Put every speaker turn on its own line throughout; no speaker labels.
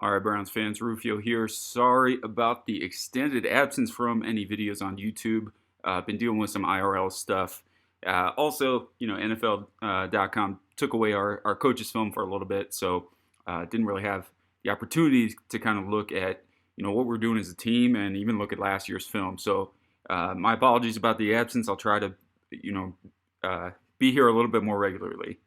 All right, Browns fans, Rufio here. Sorry about the extended absence from any videos on YouTube. Been dealing with some IRL stuff. Also, NFL.com took away our coaches' film for a little bit, so didn't really have the opportunity to kind of look at what we're doing as a team and even look at last year's film. So my apologies about the absence. I'll try to you know be here a little bit more regularly.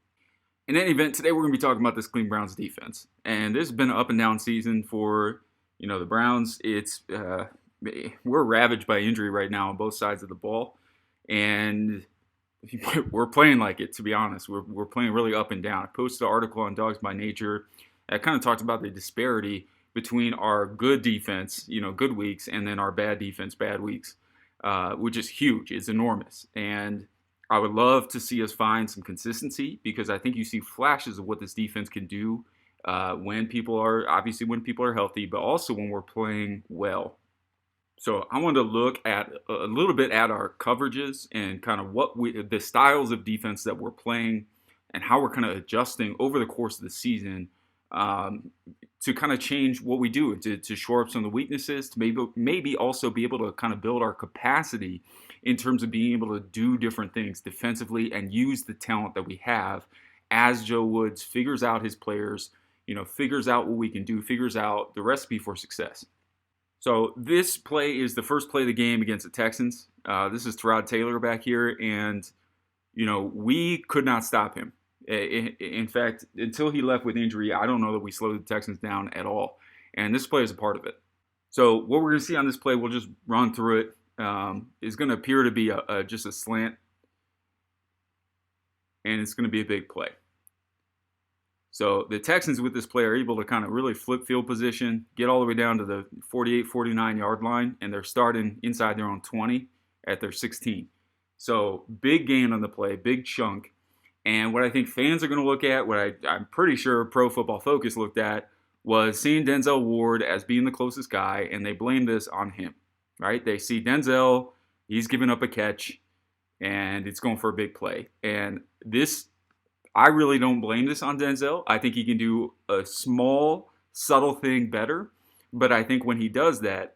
In any event, today we're going to be talking about this Cleveland Browns defense, and this has been an up and down season for the Browns. It's we're ravaged by injury right now on both sides of the ball, and we're playing like it. To be honest, we're playing really up and down. I posted an article on Dogs by Nature. I kind of talked about the disparity between our good defense, good weeks, and then our bad defense, bad weeks, which is huge. It's enormous, and I would love to see us find some consistency because I think you see flashes of what this defense can do when people are healthy, but also when we're playing well. So I wanted to look at a little bit at our coverages and kind of the styles of defense that we're playing and how we're kind of adjusting over the course of the season to kind of change what we do, to shore up some of the weaknesses, to maybe also be able to kind of build our capacity in terms of being able to do different things defensively and use the talent that we have as Joe Woods figures out his players, figures out what we can do, figures out the recipe for success. So this play is the first play of the game against the Texans. This is Tyrod Taylor back here, and we could not stop him. In fact, until he left with injury, I don't know that we slowed the Texans down at all. And this play is a part of it. So what we're going to see on this play, we'll just run through it, is going to appear to be just a slant. And it's going to be a big play. So the Texans with this play are able to kind of really flip field position, get all the way down to the 48, 49 yard line, and they're starting inside their own 20 at their 16. So big gain on the play, big chunk. And what I think fans are going to look at, I'm pretty sure Pro Football Focus looked at, was seeing Denzel Ward as being the closest guy, and they blame this on him, right? They see Denzel, he's giving up a catch, and it's going for a big play. And this, I really don't blame this on Denzel. I think he can do a small, subtle thing better, but I think when he does that,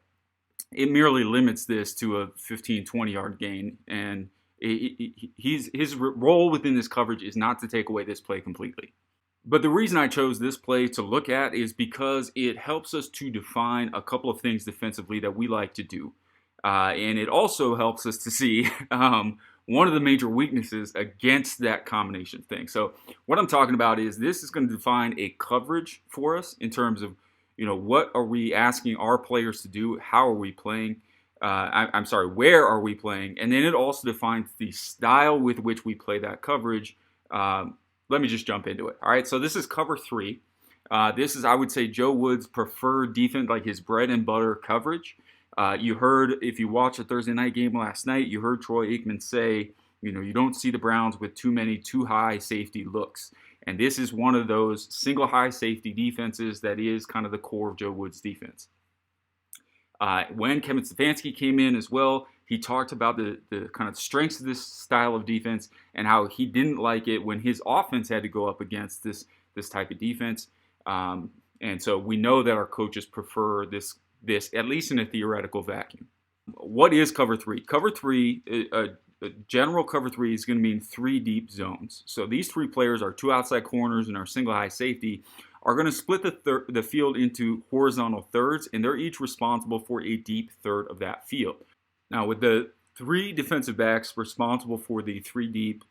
it merely limits this to a 15, 20-yard gain, and his role within this coverage is not to take away this play completely. But the reason I chose this play to look at is because it helps us to define a couple of things defensively that we like to do. And it also helps us to see one of the major weaknesses against that combination thing. So what I'm talking about is this is going to define a coverage for us in terms of, what are we asking our players to do? How are we playing? Where are we playing? And then it also defines the style with which we play that coverage. Let me just jump into it. All right, so this is cover 3. This is, I would say, Joe Woods' preferred defense, like his bread and butter coverage. You heard, if you watched the Thursday night game last night, you heard Troy Aikman say, you don't see the Browns with too many too high safety looks. And this is one of those single high safety defenses that is kind of the core of Joe Woods' defense. When Kevin Stefanski came in as well, he talked about the kind of strengths of this style of defense and how he didn't like it when his offense had to go up against this type of defense. And so we know that our coaches prefer this at least in a theoretical vacuum. What is cover 3? Cover 3, a general cover 3 is going to mean 3 deep zones. So these 3 players, our 2 outside corners and our single high safety, are going to split the field into horizontal thirds, and they're each responsible for a deep third of that field. Now, with the 3 defensive backs responsible for the 3 deep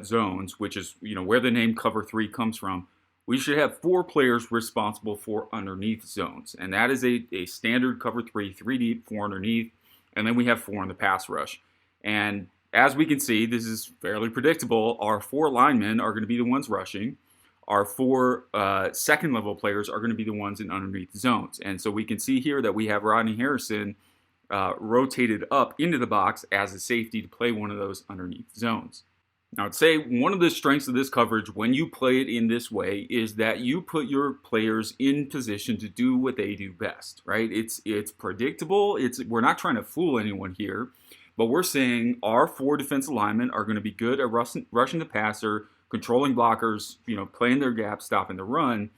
zones, which is where the name cover 3 comes from, we should have 4 players responsible for underneath zones, and that is a standard cover 3 deep, 4 underneath, and then we have 4 in the pass rush. And as we can see, this is fairly predictable. Our 4 linemen are going to be the ones rushing. Our 4 second-level players are going to be the ones in underneath zones. And so we can see here that we have Rodney Harrison rotated up into the box as a safety to play one of those underneath zones. Now, I'd say one of the strengths of this coverage when you play it in this way is that you put your players in position to do what they do best, right? It's predictable. We're not trying to fool anyone here, but we're saying our 4 defensive linemen are going to be good at rushing the passer, controlling blockers, playing their gaps, stopping the run.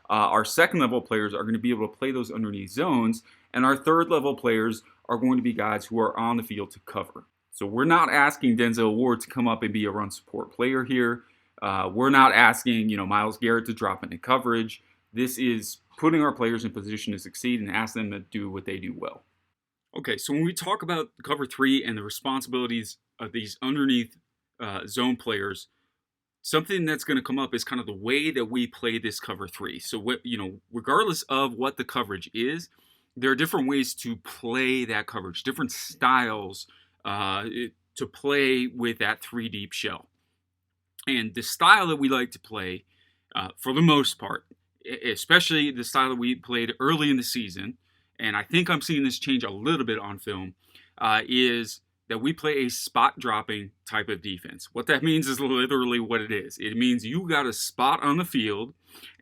Our second level players are going to be able to play those underneath zones, and our third level players are going to be guys who are on the field to cover. So we're not asking Denzel Ward to come up and be a run support player here. We're not asking, Myles Garrett to drop into coverage. This is putting our players in position to succeed and ask them to do what they do well. Okay, so when we talk about cover three and the responsibilities of these underneath zone players, something that's going to come up is kind of the way that we play this cover three. So regardless of what the coverage is, there are different ways to play that coverage, different styles to play with that three deep shell. And the style that we like to play, for the most part, especially the style that we played early in the season, and I think I'm seeing this change a little bit on film, is that we play a spot dropping type of defense. What that means is literally what it is. It means you got a spot on the field,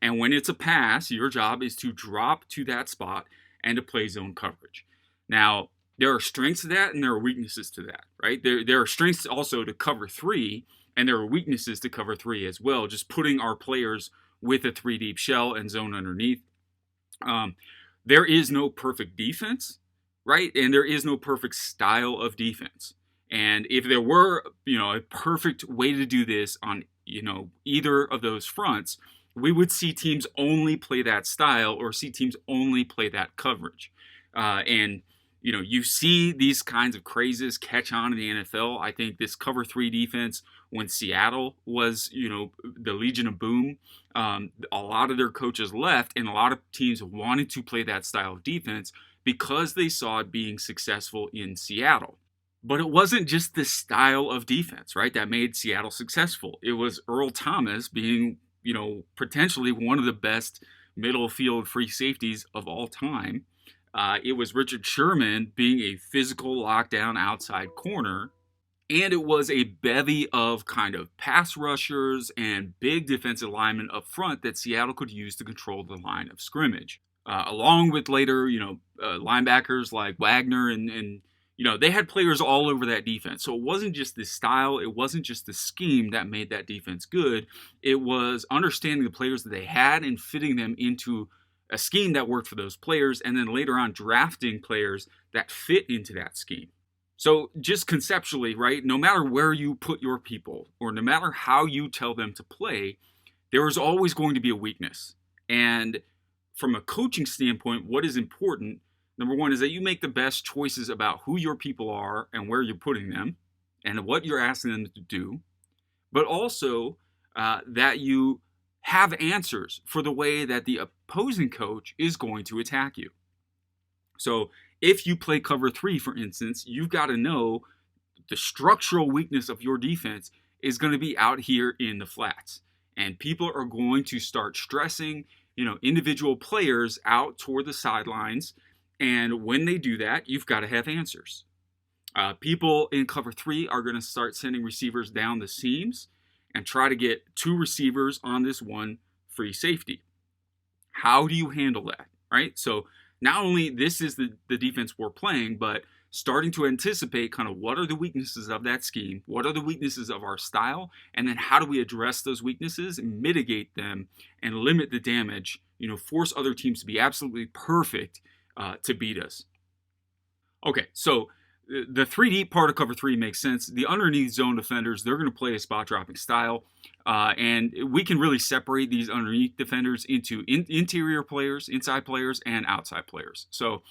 and when it's a pass, your job is to drop to that spot and to play zone coverage. Now, there are strengths to that and there are weaknesses to that, right? There are strengths also to cover three, and there are weaknesses to cover three as well, just putting our players with a three deep shell and zone underneath. There is no perfect defense, right? And there is no perfect style of defense. And if there were, a perfect way to do this on, either of those fronts, we would see teams only play that style or see teams only play that coverage. You see these kinds of crazes catch on in the NFL. I think this cover three defense, when Seattle was, the Legion of Boom, a lot of their coaches left and a lot of teams wanted to play that style of defense because they saw it being successful in Seattle. But it wasn't just the style of defense, right, that made Seattle successful. It was Earl Thomas being, potentially one of the best middle field free safeties of all time. It was Richard Sherman being a physical lockdown outside corner. And it was a bevy of kind of pass rushers and big defensive linemen up front that Seattle could use to control the line of scrimmage. Along with later, linebackers like Wagner and they had players all over that defense. So it wasn't just the style, it wasn't just the scheme that made that defense good. It was understanding the players that they had and fitting them into a scheme that worked for those players, and then later on drafting players that fit into that scheme. So just conceptually, right, no matter where you put your people or no matter how you tell them to play, there is always going to be a weakness. And from a coaching standpoint, what is important, number one, is that you make the best choices about who your people are and where you're putting them and what you're asking them to do, but also that you have answers for the way that the opposing coach is going to attack you. So if you play cover three, for instance, you've got to know the structural weakness of your defense is going to be out here in the flats. And people are going to start stressing, individual players out toward the sidelines. And when they do that, you've got to have answers. People in cover three are going to start sending receivers down the seams and try to get two receivers on this one free safety. How do you handle that, right? So not only this is the defense we're playing, but starting to anticipate kind of what are the weaknesses of that scheme, what are the weaknesses of our style, and then how do we address those weaknesses, mitigate them, and limit the damage, force other teams to be absolutely perfect to beat us. Okay, so the 3D part of cover three makes sense. The underneath zone defenders, they're going to play a spot dropping style. And we can really separate these underneath defenders into interior players, inside players, and outside players. So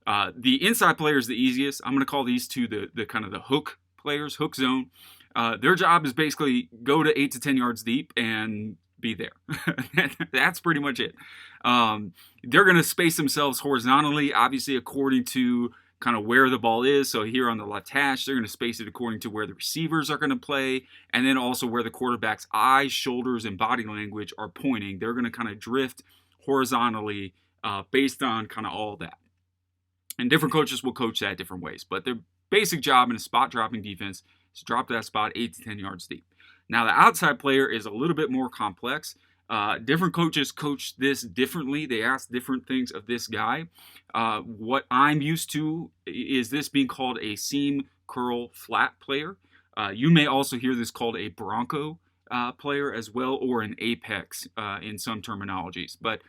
the inside player is the easiest. I'm going to call these two the kind of the hook players, hook zone. Their job is basically go to 8 to 10 yards deep and be there. That's pretty much it. They're going to space themselves horizontally, obviously according to kind of where the ball is. So here on the left hash, they're going to space it according to where the receivers are going to play, and then also where the quarterback's eyes, shoulders, and body language are pointing. They're going to kind of drift horizontally based on kind of all that. And different coaches will coach that different ways, but their basic job in a spot dropping defense is to drop that spot 8 to 10 yards deep. Now the outside player is a little bit more complex. Different coaches coach this differently. They ask different things of this guy. What I'm used to is this being called a seam curl flat player. You may also hear this called a Bronco player as well, or an apex in some terminologies. But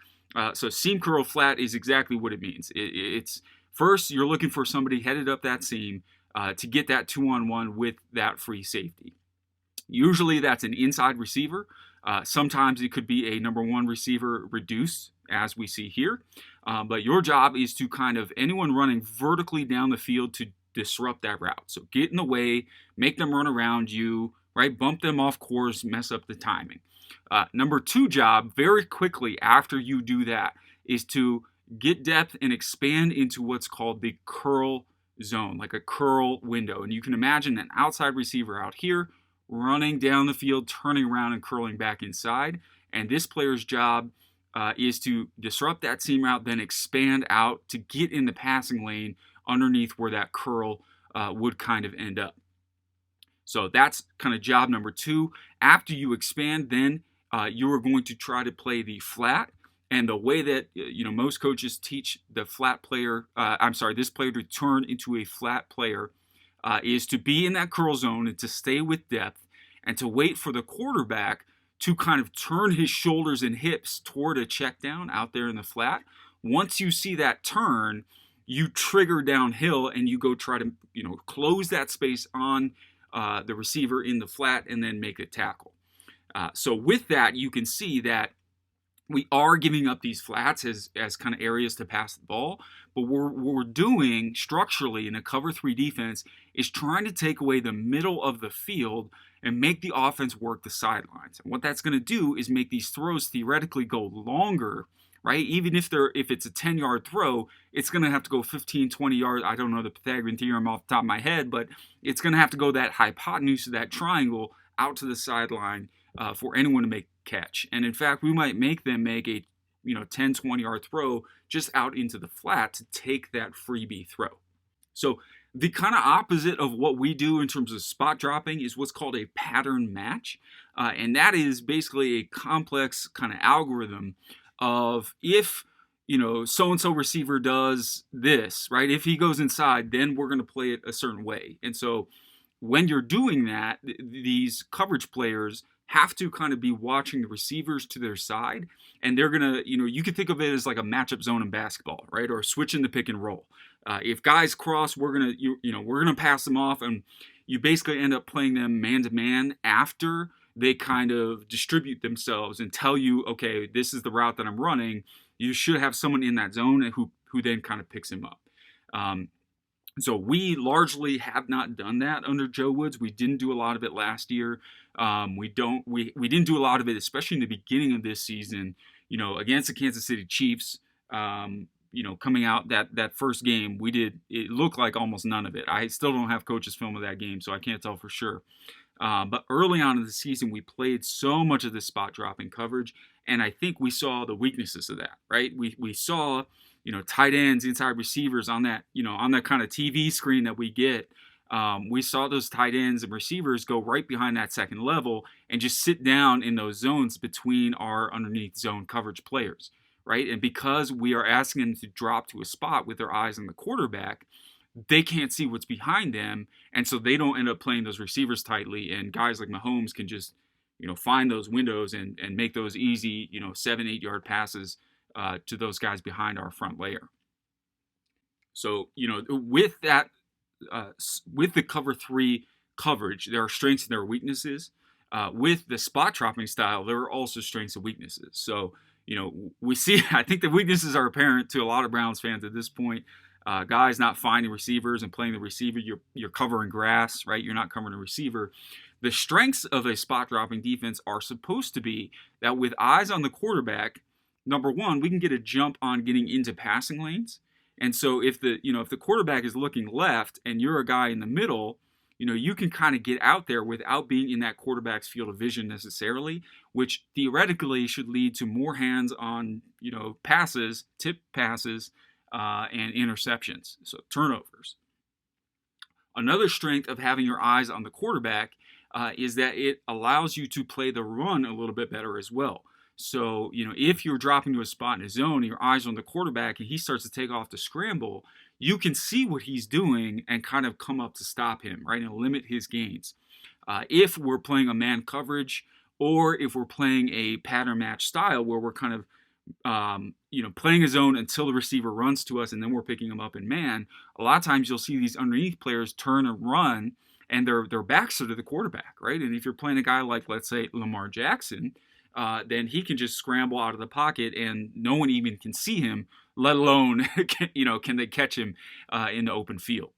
So seam curl flat is exactly what it means. It's first you're looking for somebody headed up that seam to get that 2-on-1 with that free safety. Usually that's an inside receiver. Sometimes it could be a number one receiver reduced, as we see here. But your job is to kind of anyone running vertically down the field to disrupt that route. So get in the way, make them run around you, right? Bump them off course, mess up the timing. Number two job, very quickly after you do that, is to get depth and expand into what's called the curl zone, like a curl window. And you can imagine an outside receiver out here running down the field, turning around and curling back inside. And this player's job is to disrupt that seam route, then expand out to get in the passing lane underneath where that curl would kind of end up. So that's kind of job number two. After you expand, then you are going to try to play the flat. And the way that most coaches teach the flat player, this player to turn into a flat player, is to be in that curl zone and to stay with depth and to wait for the quarterback to kind of turn his shoulders and hips toward a check down out there in the flat. Once you see that turn, you trigger downhill and you go try to close that space on the receiver in the flat and then make a tackle. So with that, you can see that we are giving up these flats as kind of areas to pass the ball, but what we're doing structurally in a cover three defense is trying to take away the middle of the field and make the offense work the sidelines. And what that's going to do is make these throws theoretically go longer, right? Even if it's a 10-yard throw, it's going to have to go 15, 20 yards. I don't know the Pythagorean theorem off the top of my head, but it's going to have to go that hypotenuse of that triangle out to the sideline for anyone to make a catch. And in fact, we might make them make a 10, 20-yard throw just out into the flat to take that freebie throw. So the kind of opposite of what we do in terms of spot dropping is what's called a pattern match. And that is basically a complex kind of algorithm of if so-and-so receiver does this, right? If he goes inside, then we're going to play it a certain way. And so when you're doing that, these coverage players have to kind of be watching the receivers to their side, and they're gonna, you can think of it as like a matchup zone in basketball, right? Or switching the pick and roll. If guys cross, we're gonna pass them off, and you basically end up playing them man to man after they kind of distribute themselves and tell you, okay, this is the route that I'm running. You should have someone in that zone who then kind of picks him up. So we largely have not done that under Joe Woods. We didn't do a lot of it last year. We didn't do a lot of it, especially in the beginning of this season. Against the Kansas City Chiefs. Coming out that first game, it looked like almost none of it. I still don't have coaches' film of that game, so I can't tell for sure. But early on in the season, we played so much of this spot dropping coverage, and I think we saw the weaknesses of that. Right? We saw tight ends, inside receivers on that kind of TV screen that we get. We saw those tight ends and receivers go right behind that second level and just sit down in those zones between our underneath zone coverage players, right? And because we are asking them to drop to a spot with their eyes on the quarterback, they can't see what's behind them, and so they don't end up playing those receivers tightly, and guys like Mahomes can just find those windows and make those easy 7-8 yard passes to those guys behind our front layer. So with that, with the cover three coverage, there are strengths and there are weaknesses. With the spot dropping style, there are also strengths and weaknesses. So we see, I think the weaknesses are apparent to a lot of Browns fans at this point. Guys not finding receivers and playing the receiver, you're covering grass, right? You're not covering a receiver. The strengths of a spot dropping defense are supposed to be that with eyes on the quarterback, number one, we can get a jump on getting into passing lanes. And so if the quarterback is looking left and you're a guy in the middle, you can kind of get out there without being in that quarterback's field of vision necessarily, which theoretically should lead to more hands on, passes, tip passes, and interceptions, so turnovers. Another strength of having your eyes on the quarterback is that it allows you to play the run a little bit better as well. So, if you're dropping to a spot in a zone and your eyes are on the quarterback and he starts to take off the scramble, you can see what he's doing and kind of come up to stop him, right, and limit his gains. If we're playing a man coverage or if we're playing a pattern match style where we're kind of playing a zone until the receiver runs to us and then we're picking them up in man, a lot of times you'll see these underneath players turn and run and their backs are to the quarterback, right? And if you're playing a guy like, let's say, Lamar Jackson, then he can just scramble out of the pocket and no one even can see him, let alone, can they catch him in the open field.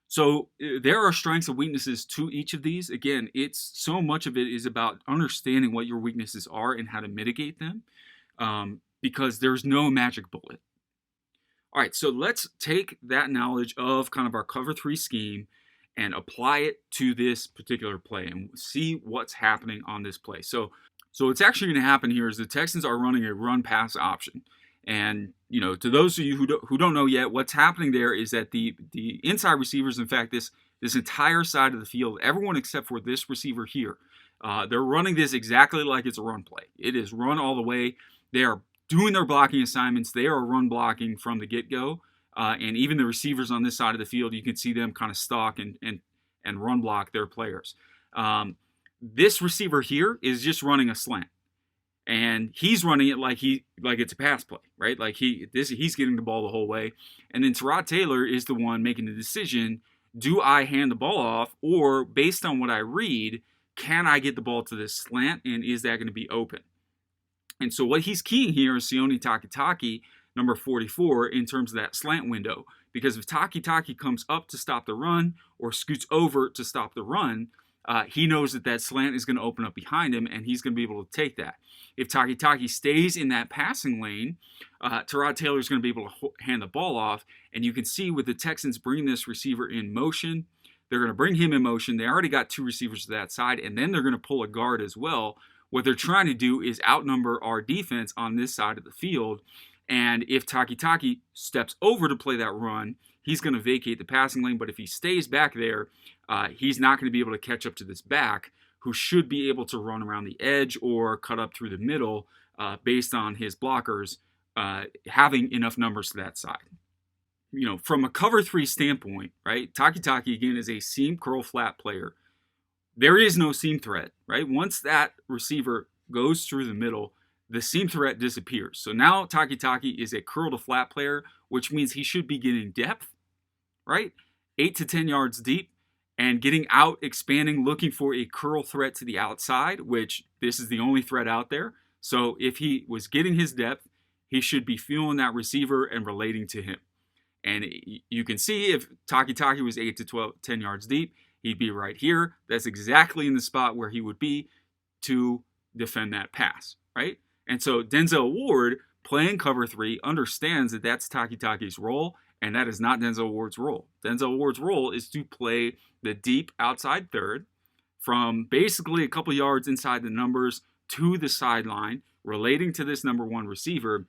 So there are strengths and weaknesses to each of these. Again, it's so much of it is about understanding what your weaknesses are and how to mitigate them, because there's no magic bullet. All right, so let's take that knowledge of kind of our cover three scheme and apply it to this particular play and see what's happening on this play. So what's actually going to happen here is the Texans are running a run pass option. And, to those of you who don't know yet, what's happening there is that the inside receivers, in fact, this entire side of the field, everyone except for this receiver here, they're running this exactly like it's a run play. It is run all the way. They are doing their blocking assignments. They are run blocking from the get-go. And even the receivers on this side of the field, you can see them kind of stalk and run block their players. This receiver here is just running a slant. And he's running it like it's a pass play, right? Like he's getting the ball the whole way. And then Tyrod Taylor is the one making the decision, do I hand the ball off, or based on what I read, can I get the ball to this slant, and is that going to be open? And so what he's keying here is Sione Takitaki, number 44, in terms of that slant window. Because if Takitaki comes up to stop the run or scoots over to stop the run, he knows that slant is going to open up behind him, and he's going to be able to take that. If Takitaki stays in that passing lane, Tyrod Taylor is going to be able to hand the ball off, and you can see with the Texans bringing this receiver in motion, they're going to bring him in motion. They already got two receivers to that side, and then they're going to pull a guard as well. What they're trying to do is outnumber our defense on this side of the field, and if Takitaki steps over to play that run, he's going to vacate the passing lane, but if he stays back there, he's not going to be able to catch up to this back, who should be able to run around the edge or cut up through the middle based on his blockers having enough numbers to that side. From a cover three standpoint, right, Takitaki, again, is a seam curl flat player. There is no seam threat, right? Once that receiver goes through the middle, the seam threat disappears. So now Takitaki is a curl to flat player, which means he should be getting depth, right? 8 to 10 yards deep, and getting out, expanding, looking for a curl threat to the outside, which this is the only threat out there. So if he was getting his depth, he should be feeling that receiver and relating to him. And you can see if Takitaki was 8 to 10 yards deep, he'd be right here. That's exactly in the spot where he would be to defend that pass, right? And so Denzel Ward, playing cover three, understands that that's Takitaki's role, and that is not Denzel Ward's role. Denzel Ward's role is to play the deep outside third from basically a couple yards inside the numbers to the sideline, relating to this number one receiver,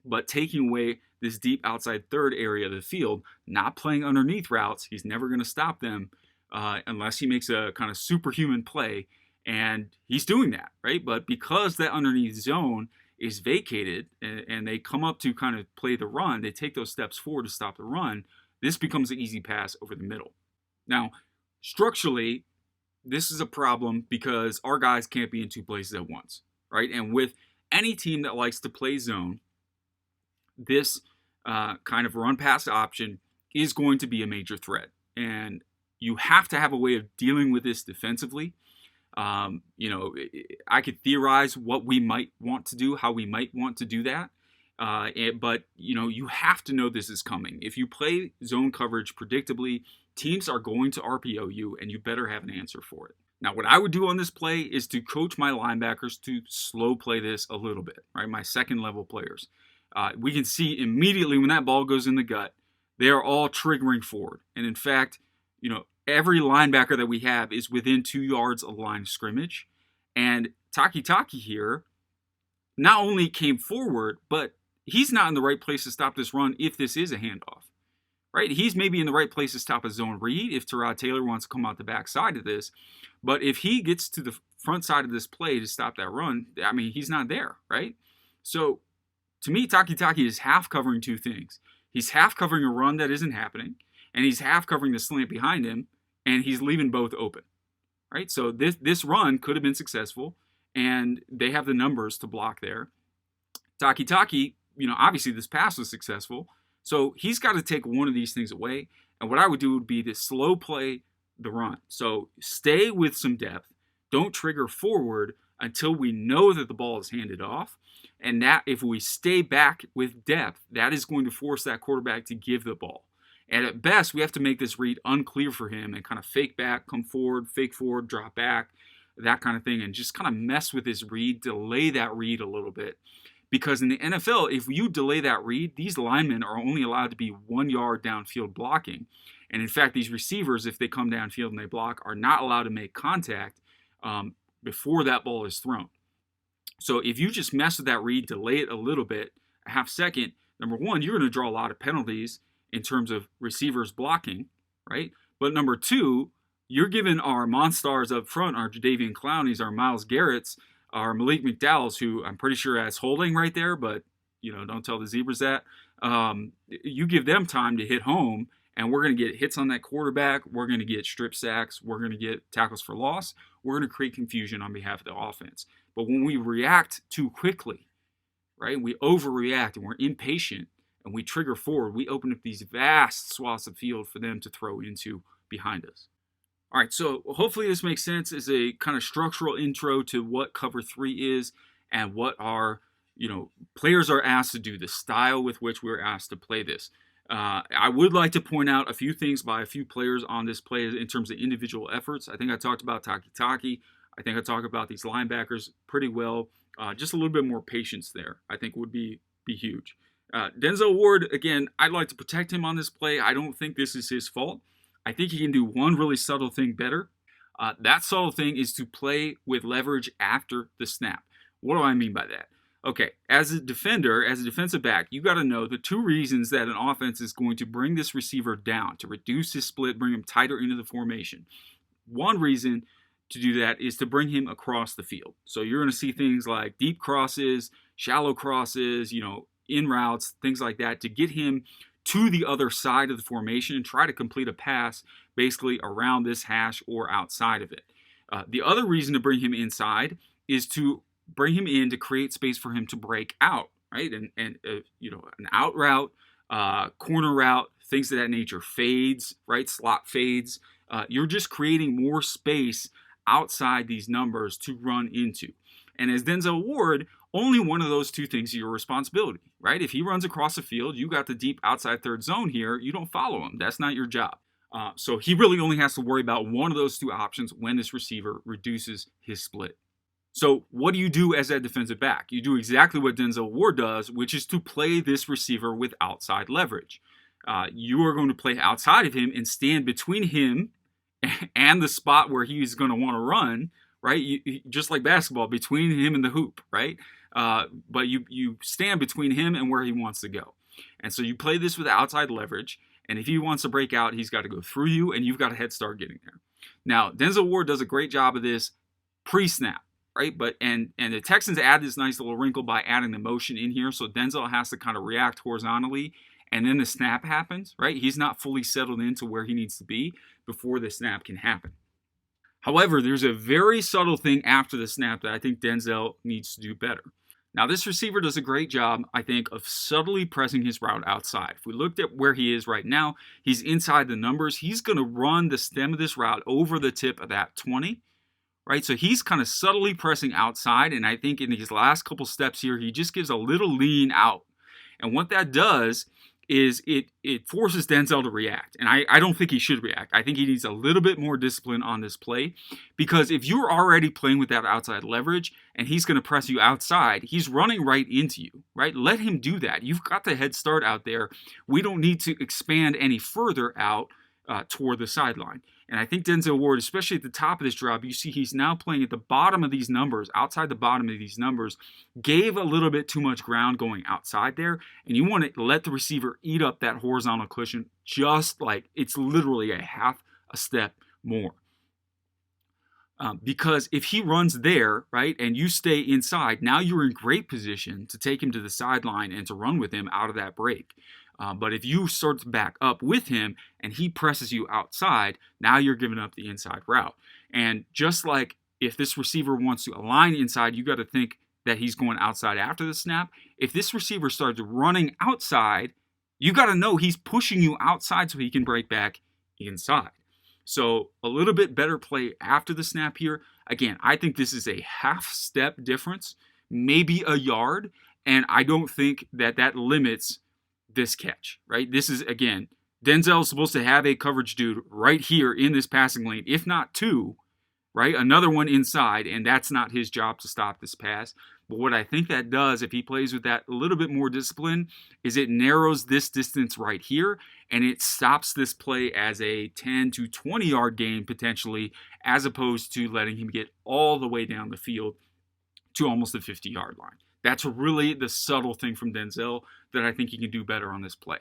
but taking away this deep outside third area of the field, not playing underneath routes. He's never going to stop them unless he makes a kind of superhuman play, and he's doing that, right? But because that underneath zone is vacated and they come up to kind of play the run, they take those steps forward to stop the run, this becomes an easy pass over the middle. Now, structurally, this is a problem because our guys can't be in two places at once, right? And with any team that likes to play zone, this kind of run pass option is going to be a major threat. And you have to have a way of dealing with this defensively. I could theorize what we might want to do, how we might want to do that. But you have to know this is coming. If you play zone coverage predictably, teams are going to RPO you, and you better have an answer for it. Now, what I would do on this play is to coach my linebackers to slow play this a little bit, right? My second level players. We can see immediately when that ball goes in the gut, they are all triggering forward. And in fact, every linebacker that we have is within 2 yards of the line of scrimmage. And Takitaki here not only came forward, but he's not in the right place to stop this run if this is a handoff, right? He's maybe in the right place to stop a zone read if Tyrod Taylor wants to come out the backside of this. But if he gets to the front side of this play to stop that run, I mean, he's not there, right? So to me, Takitaki is half covering two things. He's half covering a run that isn't happening, and he's half covering the slant behind him, and he's leaving both open, right? So this run could have been successful, and they have the numbers to block there. Taki, obviously this pass was successful, so he's got to take one of these things away. And what I would do would be to slow play the run. So stay with some depth. Don't trigger forward until we know that the ball is handed off. And that if we stay back with depth, that is going to force that quarterback to give the ball. And at best, we have to make this read unclear for him and kind of fake back, come forward, fake forward, drop back, that kind of thing, and just kind of mess with his read, delay that read a little bit. Because in the NFL, if you delay that read, these linemen are only allowed to be 1 yard downfield blocking. And in fact, these receivers, if they come downfield and they block, are not allowed to make contact before that ball is thrown. So if you just mess with that read, delay it a little bit, a half second, number one, you're going to draw a lot of penalties in terms of receivers blocking, right? But number two, you're giving our Monstars up front, our Jadeveon Clowneys, our Myles Garrett's, our Malik McDowell's, who I'm pretty sure has holding right there, but don't tell the Zebras that. You give them time to hit home, and we're going to get hits on that quarterback. We're going to get strip sacks. We're going to get tackles for loss. We're going to create confusion on behalf of the offense. But when we react too quickly, right, we overreact and we're impatient and we trigger forward, we open up these vast swaths of field for them to throw into behind us. All right, so hopefully this makes sense as a kind of structural intro to what cover 3 is and what our players are asked to do, the style with which we're asked to play this. I would like to point out a few things by a few players on this play in terms of individual efforts. I think I talked about Taki. I think I talked about these linebackers pretty well. Just a little bit more patience there, I think, would be huge. Denzel Ward, again, I'd like to protect him on this play. I don't think this is his fault. I think he can do one really subtle thing better. That subtle thing is to play with leverage after the snap. What do I mean by that? Okay, as a defender, as a defensive back, you got to know the two reasons that an offense is going to bring this receiver down, to reduce his split, bring him tighter into the formation. One reason to do that is to bring him across the field. So you're going to see things like deep crosses, shallow crosses, in routes, things like that, to get him to the other side of the formation and try to complete a pass basically around this hash or outside of it. The other reason to bring him inside is to bring him in to create space for him to break out, right? And an out route, corner route, things of that nature, fades, right? Slot fades. You're just creating more space outside these numbers to run into. And as Denzel Ward, only one of those two things is your responsibility, right? If he runs across the field, you got the deep outside third zone here, you don't follow him. That's not your job. So he really only has to worry about one of those two options when this receiver reduces his split. So what do you do as that defensive back? You do exactly what Denzel Ward does, which is to play this receiver with outside leverage. You are going to play outside of him and stand between him and the spot where he's going to want to run, right? Just like basketball, between him and the hoop, right? But you stand between him and where he wants to go. And so you play this with outside leverage, and if he wants to break out, he's got to go through you, and you've got a head start getting there. Now, Denzel Ward does a great job of this pre-snap, right? But and the Texans add this nice little wrinkle by adding the motion in here, so Denzel has to kind of react horizontally, and then the snap happens, right? He's not fully settled into where he needs to be before the snap can happen. However, there's a very subtle thing after the snap that I think Denzel needs to do better. Now, this receiver does a great job, I think, of subtly pressing his route outside. If we looked at where he is right now, he's inside the numbers. He's going to run the stem of this route over the tip of that 20, right? So he's kind of subtly pressing outside, and I think in these last couple steps here, he just gives a little lean out. And what that does is it forces Denzel to react. And I don't think he should react. I think he needs a little bit more discipline on this play, because if you're already playing with that outside leverage and he's going to press you outside, he's running right into you, right? Let him do that. You've got the head start out there. We don't need to expand any further out toward the sideline. And I think Denzel Ward, especially at the top of this drop, you see he's now playing at the bottom of these numbers, outside the bottom of these numbers, gave a little bit too much ground going outside there. And you want to let the receiver eat up that horizontal cushion just like it's literally a half a step more. Because if he runs there, right, and you stay inside, now you're in great position to take him to the sideline and to run with him out of that break. But if you start to back up with him and he presses you outside, now you're giving up the inside route. And just like if this receiver wants to align inside, you got to think that he's going outside after the snap. If this receiver starts running outside, you got to know he's pushing you outside so he can break back inside. So a little bit better play after the snap here. Again, I think this is a half step difference, maybe a yard, and I don't think that limits this catch, right? This is, again, Denzel is supposed to have a coverage dude right here in this passing lane, if not two, right? Another one inside, and that's not his job to stop this pass. But what I think that does, if he plays with that a little bit more discipline, is it narrows this distance right here, and it stops this play as a 10 to 20 yard gain potentially, as opposed to letting him get all the way down the field to almost the 50-yard line. That's really the subtle thing from Denzel that I think he can do better on this play.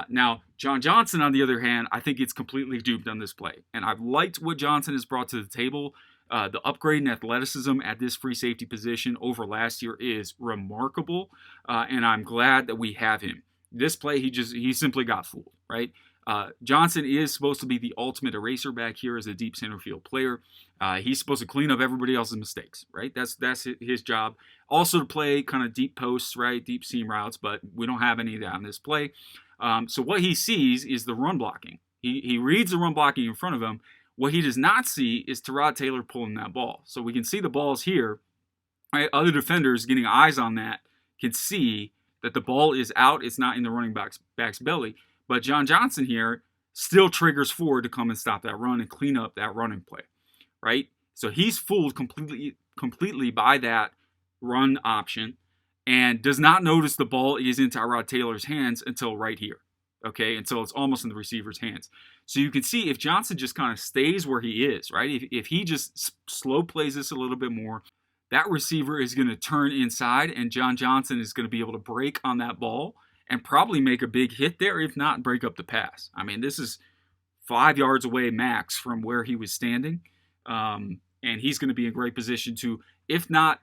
Now, John Johnson, on the other hand, I think it's completely duped on this play. And I've liked what Johnson has brought to the table. The upgrade in athleticism at this free safety position over last year is remarkable, and I'm glad that we have him. This play, he simply got fooled, right? Johnson is supposed to be the ultimate eraser back here as a deep center field player. He's supposed to clean up everybody else's mistakes, right? That's his job. Also to play kind of deep posts, right? Deep seam routes, but we don't have any of that on this play. So what he sees is the run blocking. He reads the run blocking in front of him. What he does not see is Tyrod Taylor pulling that ball. So we can see the balls here. Right? Other defenders getting eyes on that can see that the ball is out. It's not in the running back's belly. But John Johnson here still triggers forward to come and stop that run and clean up that running play. Right? So he's fooled completely by that run option and does not notice the ball is in Tyrod Taylor's hands until right here. Okay, until it's almost in the receiver's hands. So you can see if Johnson just kind of stays where he is, right? If he just slow plays this a little bit more, that receiver is going to turn inside, and John Johnson is going to be able to break on that ball and probably make a big hit there, if not break up the pass. I mean, this is 5 yards away max from where he was standing, and he's going to be in great position to, if not,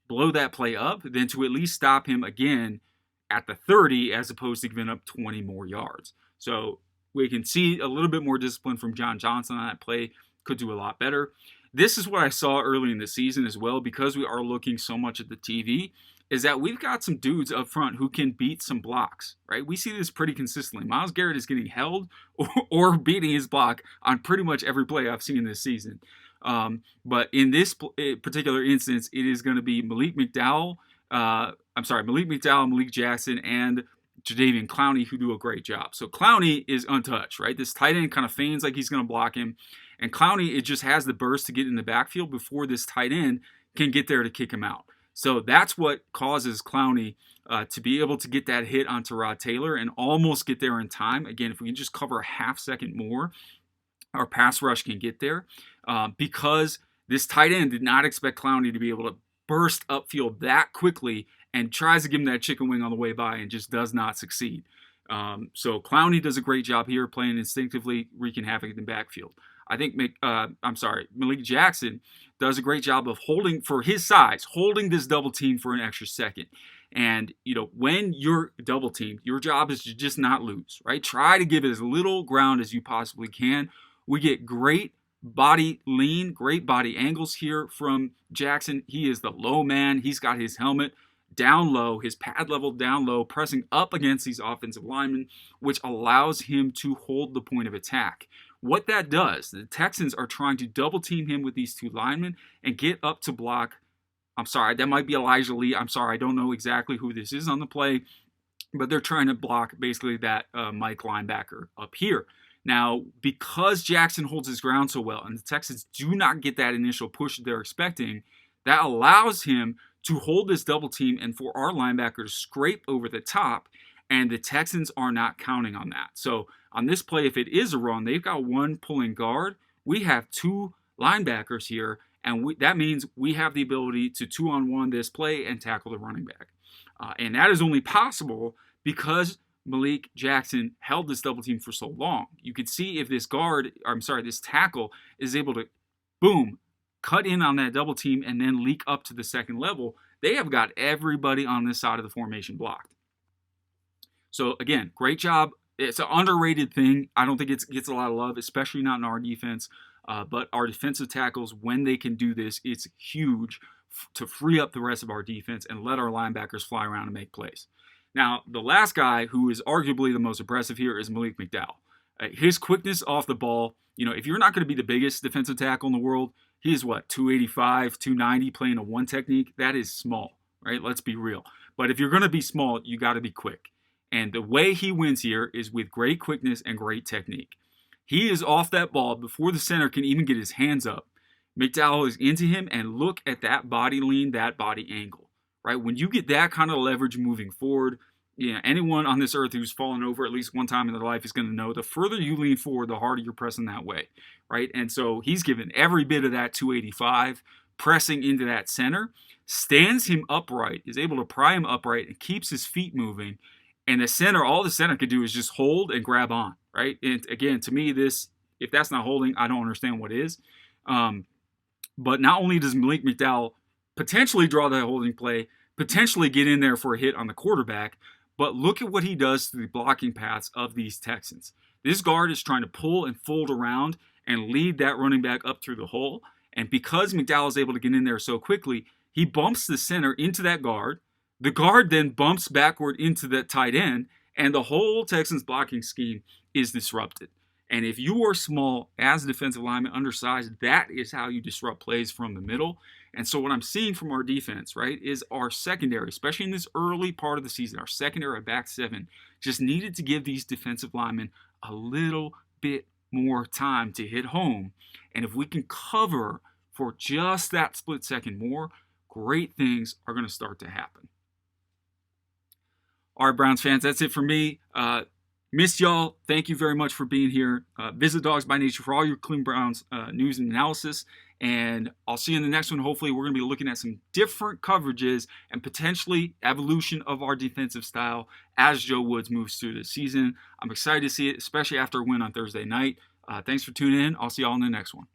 blow that play up, then to at least stop him again at the 30 as opposed to giving up 20 more yards. So we can see a little bit more discipline from John Johnson on that play. Could do a lot better. This is what I saw early in the season as well, because we are looking so much at the TV, is that we've got some dudes up front who can beat some blocks, right? We see this pretty consistently. Myles Garrett is getting held or beating his block on pretty much every play I've seen this season. But in this particular instance, it is going to be Malik McDowell, Malik Jackson, and Jadeveon Clowney, who do a great job. So Clowney is untouched, right? This tight end kind of feigns like he's going to block him. And Clowney, it just has the burst to get in the backfield before this tight end can get there to kick him out. So that's what causes Clowney to be able to get that hit on Tyrod Taylor and almost get there in time. Again, if we can just cover a half second more, our pass rush can get there. Because this tight end did not expect Clowney to be able to burst upfield that quickly and tries to give him that chicken wing on the way by and just does not succeed. So Clowney does a great job here playing instinctively, wreaking havoc in the backfield. I think Malik Jackson does a great job of holding, for his size, holding this double team for an extra second. And, when you're double teamed, your job is to just not lose, right? Try to give it as little ground as you possibly can. We get great body lean, great body angles here from Jackson. He is the low man. He's got his helmet down low, his pad level down low, pressing up against these offensive linemen, which allows him to hold the point of attack. What that does, the Texans are trying to double team him with these two linemen and get up to block. I'm sorry, that might be Elijah Lee. I'm sorry, I don't know exactly who this is on the play, but they're trying to block basically that Mike linebacker up here. Now, because Jackson holds his ground so well and the Texans do not get that initial push that they're expecting, that allows him to hold this double team and for our linebacker to scrape over the top, and the Texans are not counting on that. So on this play, if it is a run, they've got one pulling guard. We have two linebackers here, and that means we have the ability to 2-on-1 this play and tackle the running back. And that is only possible because Malik Jackson held this double team for so long. You could see if this tackle is able to, boom, cut in on that double team and then leak up to the second level, they have got everybody on this side of the formation blocked. So again, great job. It's an underrated thing. I don't think it gets a lot of love, especially not in our defense. But our defensive tackles, when they can do this, it's huge to free up the rest of our defense and let our linebackers fly around and make plays. Now, the last guy who is arguably the most impressive here is Malik McDowell. His quickness off the ball, if you're not going to be the biggest defensive tackle in the world, he is 285, 290 playing a one technique. That is small, right? Let's be real. But if you're going to be small, you got to be quick. And the way he wins here is with great quickness and great technique. He is off that ball before the center can even get his hands up. McDowell is into him, and look at that body lean, that body angle, right? When you get that kind of leverage moving forward, anyone on this earth who's fallen over at least one time in their life is going to know the further you lean forward, the harder you're pressing that way, right? And so he's given every bit of that 285, pressing into that center, stands him upright, is able to pry him upright, and keeps his feet moving. And all the center could do is just hold and grab on, right? And again, to me, if that's not holding, I don't understand what is. But not only does Malik McDowell potentially draw that holding play, potentially get in there for a hit on the quarterback, but look at what he does to the blocking paths of these Texans. This guard is trying to pull and fold around and lead that running back up through the hole. And because McDowell is able to get in there so quickly, he bumps the center into that guard. The guard then bumps backward into that tight end, and the whole Texans blocking scheme is disrupted. And if you are small as a defensive lineman, undersized, that is how you disrupt plays from the middle. And so what I'm seeing from our defense, right, is our secondary, especially in this early part of the season, our secondary, our back seven, just needed to give these defensive linemen a little bit more time to hit home. And if we can cover for just that split second more, great things are going to start to happen. All right, Browns fans, that's it for me. Missed y'all. Thank you very much for being here. Visit Dogs by Nature for all your Cleveland Browns news and analysis. And I'll see you in the next one. Hopefully, we're going to be looking at some different coverages and potentially evolution of our defensive style as Joe Woods moves through the season. I'm excited to see it, especially after a win on Thursday night. Thanks for tuning in. I'll see y'all in the next one.